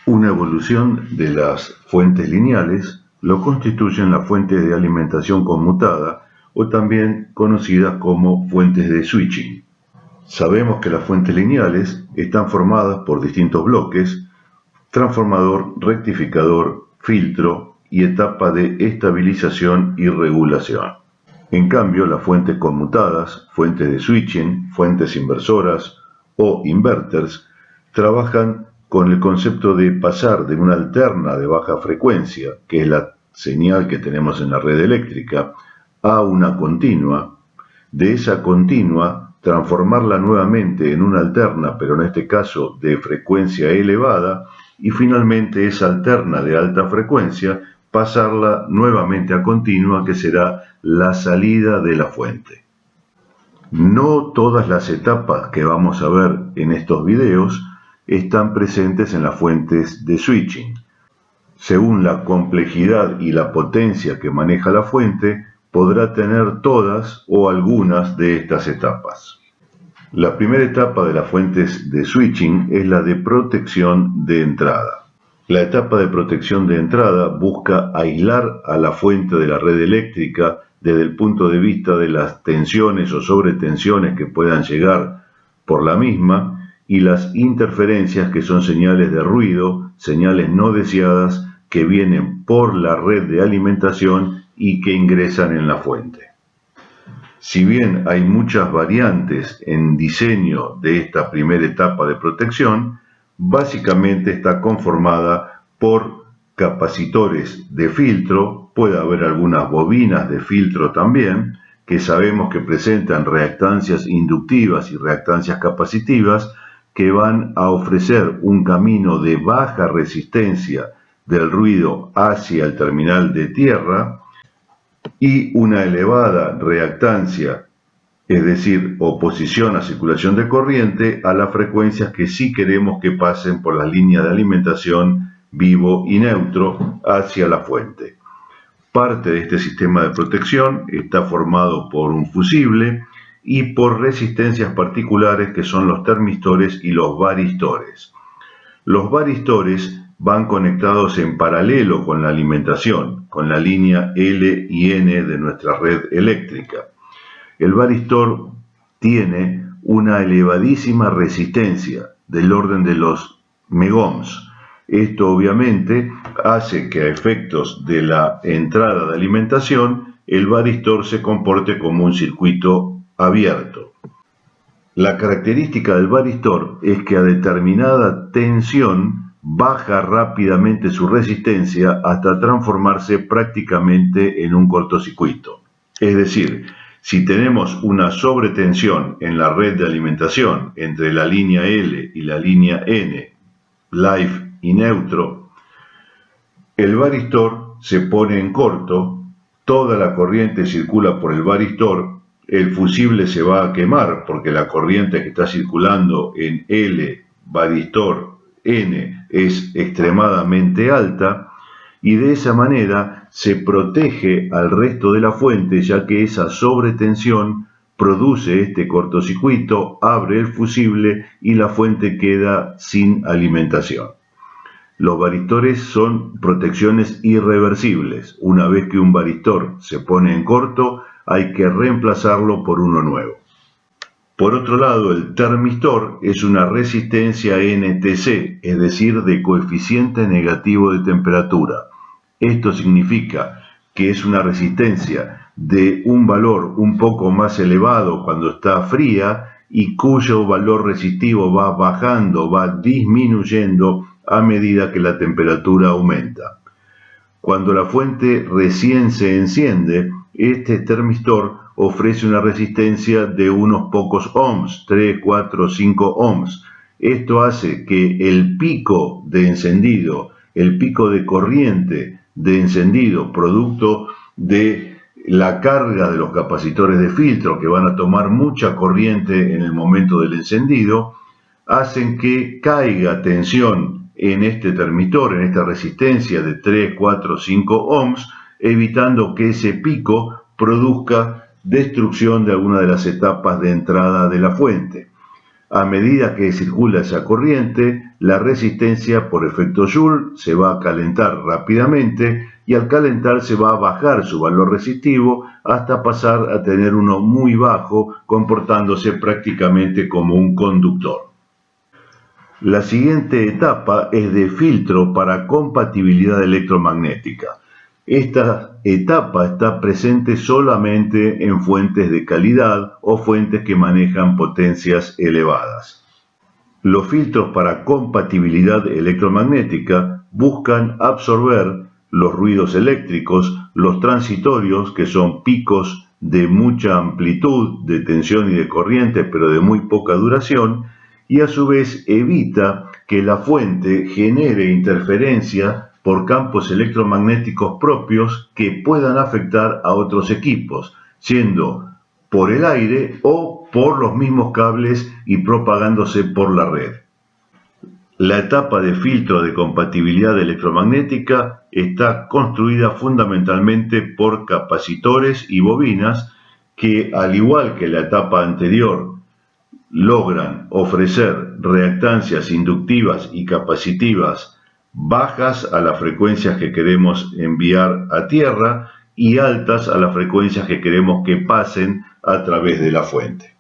Una evolución de las fuentes lineales lo constituyen las fuentes de alimentación conmutada o también conocidas como fuentes de switching. Sabemos que las fuentes lineales están formadas por distintos bloques: transformador, rectificador, filtro y etapa de estabilización y regulación. En cambio, las fuentes conmutadas, fuentes de switching, fuentes inversoras o inverters, trabajan con el concepto de pasar de una alterna de baja frecuencia, que es la señal que tenemos en la red eléctrica, a una continua, de esa continua transformarla nuevamente en una alterna, pero en este caso de frecuencia elevada, y finalmente esa alterna de alta frecuencia pasarla nuevamente a continua, que será la salida de la fuente. No todas las etapas que vamos a ver en estos videos están presentes en las fuentes de switching. Según la complejidad y la potencia que maneja la fuente, podrá tener todas o algunas de estas etapas. La primera etapa de las fuentes de switching es la de protección de entrada. La etapa de protección de entrada busca aislar a la fuente de la red eléctrica desde el punto de vista de las tensiones o sobretensiones que puedan llegar por la misma y las interferencias, que son señales de ruido, señales no deseadas que vienen por la red de alimentación y que ingresan en la fuente. Si bien hay muchas variantes en diseño de esta primera etapa de protección, básicamente está conformada por capacitores de filtro. Puede haber algunas bobinas de filtro también, que sabemos que presentan reactancias inductivas y reactancias capacitivas, que van a ofrecer un camino de baja resistencia del ruido hacia el terminal de tierra y una elevada reactancia, es decir, oposición a circulación de corriente, a las frecuencias que sí queremos que pasen por las líneas de alimentación vivo y neutro hacia la fuente. Parte de este sistema de protección está formado por un fusible y por resistencias particulares, que son los termistores y los varistores. Los varistores van conectados en paralelo con la alimentación, con la línea L y N de nuestra red eléctrica. El varistor tiene una elevadísima resistencia del orden de los megohms. Esto obviamente hace que a efectos de la entrada de alimentación el varistor se comporte como un circuito abierto. La característica del varistor es que a determinada tensión baja rápidamente su resistencia hasta transformarse prácticamente en un cortocircuito. Es decir, si tenemos una sobretensión en la red de alimentación entre la línea L y la línea N, live y neutro, el varistor se pone en corto, toda la corriente circula por el varistor, el fusible se va a quemar porque la corriente que está circulando en L, varistor, N es extremadamente alta, y de esa manera se protege al resto de la fuente, ya que esa sobretensión produce este cortocircuito, abre el fusible y la fuente queda sin alimentación. Los varistores son protecciones irreversibles. Una vez que un varistor se pone en corto, hay que reemplazarlo por uno nuevo. Por otro lado, el termistor es una resistencia NTC, es decir, de coeficiente negativo de temperatura. Esto significa que es una resistencia de un valor un poco más elevado cuando está fría y cuyo valor resistivo va bajando, va disminuyendo a medida que la temperatura aumenta. Cuando la fuente recién se enciende, este termistor ofrece una resistencia de unos pocos ohms, 3, 4, 5 ohms. Esto hace que el pico de encendido, el pico de corriente de encendido, producto de la carga de los capacitores de filtro, que van a tomar mucha corriente en el momento del encendido, hacen que caiga tensión en este termistor, en esta resistencia de 3, 4, 5 ohms, evitando que ese pico produzca destrucción de alguna de las etapas de entrada de la fuente. A medida que circula esa corriente, la resistencia por efecto Joule se va a calentar rápidamente y al calentar se va a bajar su valor resistivo hasta pasar a tener uno muy bajo, comportándose prácticamente como un conductor. La siguiente etapa es de filtro para compatibilidad electromagnética. Esta etapa está presente solamente en fuentes de calidad o fuentes que manejan potencias elevadas. Los filtros para compatibilidad electromagnética buscan absorber los ruidos eléctricos, los transitorios, que son picos de mucha amplitud, de tensión y de corriente, pero de muy poca duración, y a su vez evita que la fuente genere interferencia por campos electromagnéticos propios que puedan afectar a otros equipos, siendo por el aire o por los mismos cables y propagándose por la red. La etapa de filtro de compatibilidad electromagnética está construida fundamentalmente por capacitores y bobinas que, al igual que la etapa anterior, logran ofrecer reactancias inductivas y capacitivas bajas a las frecuencias que queremos enviar a tierra y altas a las frecuencias que queremos que pasen a través de la fuente.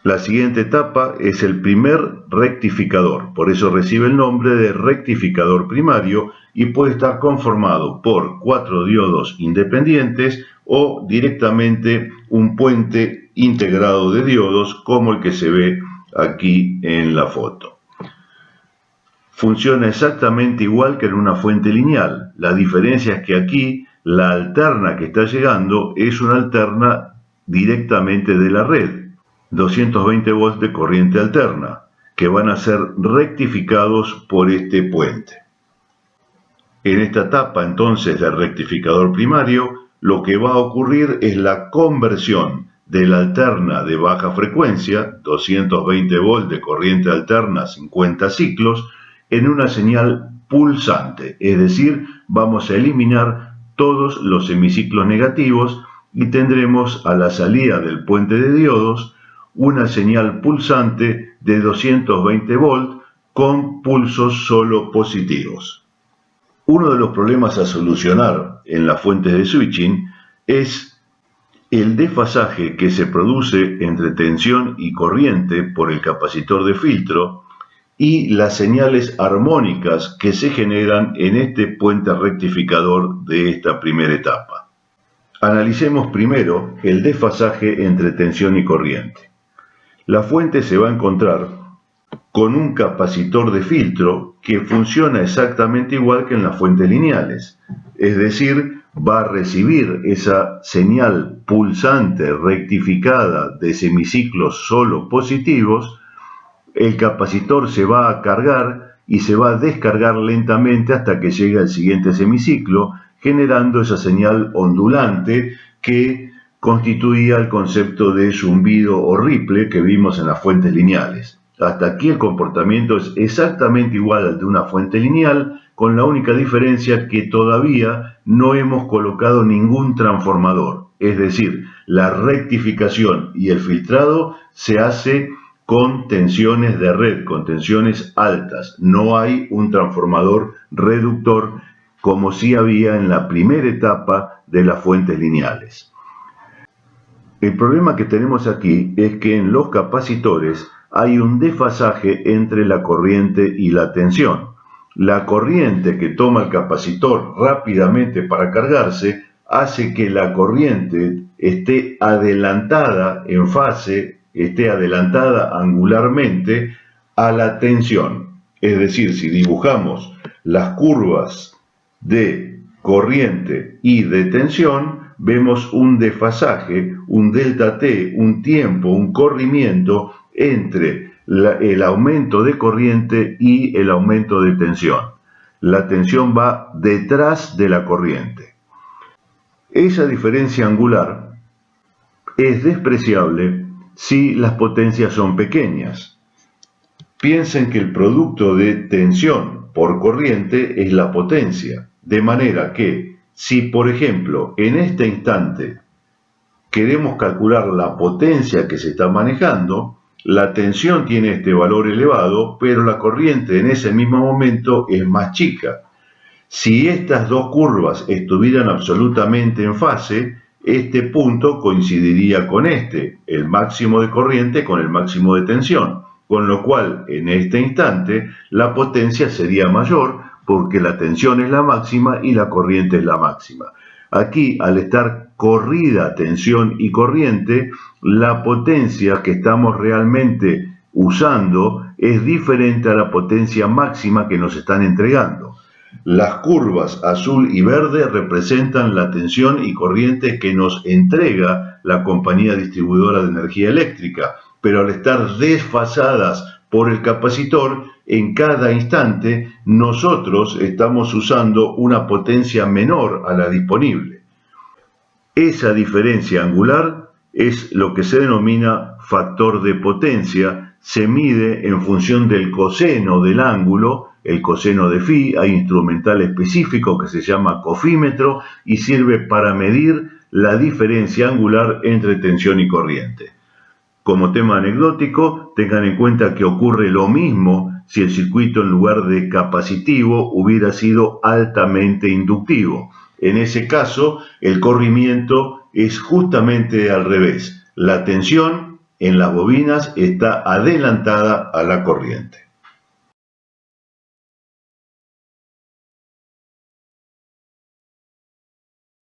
La siguiente etapa es el primer rectificador, por eso recibe el nombre de rectificador primario y puede estar conformado por 4 diodos independientes o directamente un puente integrado de diodos como el que se ve aquí en la foto. Funciona exactamente igual que en una fuente lineal. La diferencia es que aquí la alterna que está llegando es una alterna directamente de la red, 220 volts de corriente alterna, que van a ser rectificados por este puente. En esta etapa entonces del rectificador primario, lo que va a ocurrir es la conversión de la alterna de baja frecuencia, 220 volts de corriente alterna, 50 ciclos, en una señal pulsante, es decir, vamos a eliminar todos los semiciclos negativos y tendremos a la salida del puente de diodos una señal pulsante de 220 volts con pulsos solo positivos. Uno de los problemas a solucionar en las fuentes de switching es el desfasaje que se produce entre tensión y corriente por el capacitor de filtro y las señales armónicas que se generan en este puente rectificador de esta primera etapa. Analicemos primero el desfasaje entre tensión y corriente. La fuente se va a encontrar con un capacitor de filtro que funciona exactamente igual que en las fuentes lineales, es decir, va a recibir esa señal pulsante rectificada de semiciclos solo positivos. El capacitor se va a cargar y se va a descargar lentamente hasta que llegue al siguiente semiciclo, generando esa señal ondulante que constituía el concepto de zumbido o ripple que vimos en las fuentes lineales. Hasta aquí el comportamiento es exactamente igual al de una fuente lineal, con la única diferencia que todavía no hemos colocado ningún transformador. Es decir, la rectificación y el filtrado se hace con tensiones de red, con tensiones altas. No hay un transformador reductor como sí había en la primera etapa de las fuentes lineales. El problema que tenemos aquí es que en los capacitores hay un desfasaje entre la corriente y la tensión. La corriente que toma el capacitor rápidamente para cargarse hace que la corriente esté adelantada en fase, esté adelantada angularmente a la tensión. Es decir, si dibujamos las curvas de corriente y de tensión, vemos un desfasaje, un delta T, un tiempo, un corrimiento entre el aumento de corriente y el aumento de tensión. La tensión va detrás de la corriente. Esa diferencia angular es despreciable si las potencias son pequeñas. Piensen que el producto de tensión por corriente es la potencia, de manera que si, por ejemplo, en este instante queremos calcular la potencia que se está manejando, La tensión tiene este valor elevado, pero la corriente en ese mismo momento es más chica. Si estas dos curvas estuvieran absolutamente en fase, este punto coincidiría con este, el máximo de corriente con el máximo de tensión, con lo cual en este instante la potencia sería mayor porque la tensión es la máxima y la corriente es la máxima. Aquí, al estar corrida tensión y corriente, la potencia que estamos realmente usando es diferente a la potencia máxima que nos están entregando. Las curvas azul y verde representan la tensión y corriente que nos entrega la compañía distribuidora de energía eléctrica, pero al estar desfasadas por el capacitor, en cada instante nosotros estamos usando una potencia menor a la disponible. Esa diferencia angular es lo que se denomina factor de potencia, se mide en función del coseno del ángulo, el coseno de phi, hay instrumental específico que se llama cofímetro y sirve para medir la diferencia angular entre tensión y corriente. Como tema anecdótico, tengan en cuenta que ocurre lo mismo si el circuito en lugar de capacitivo hubiera sido altamente inductivo. En ese caso, el corrimiento es justamente al revés. La tensión en las bobinas está adelantada a la corriente.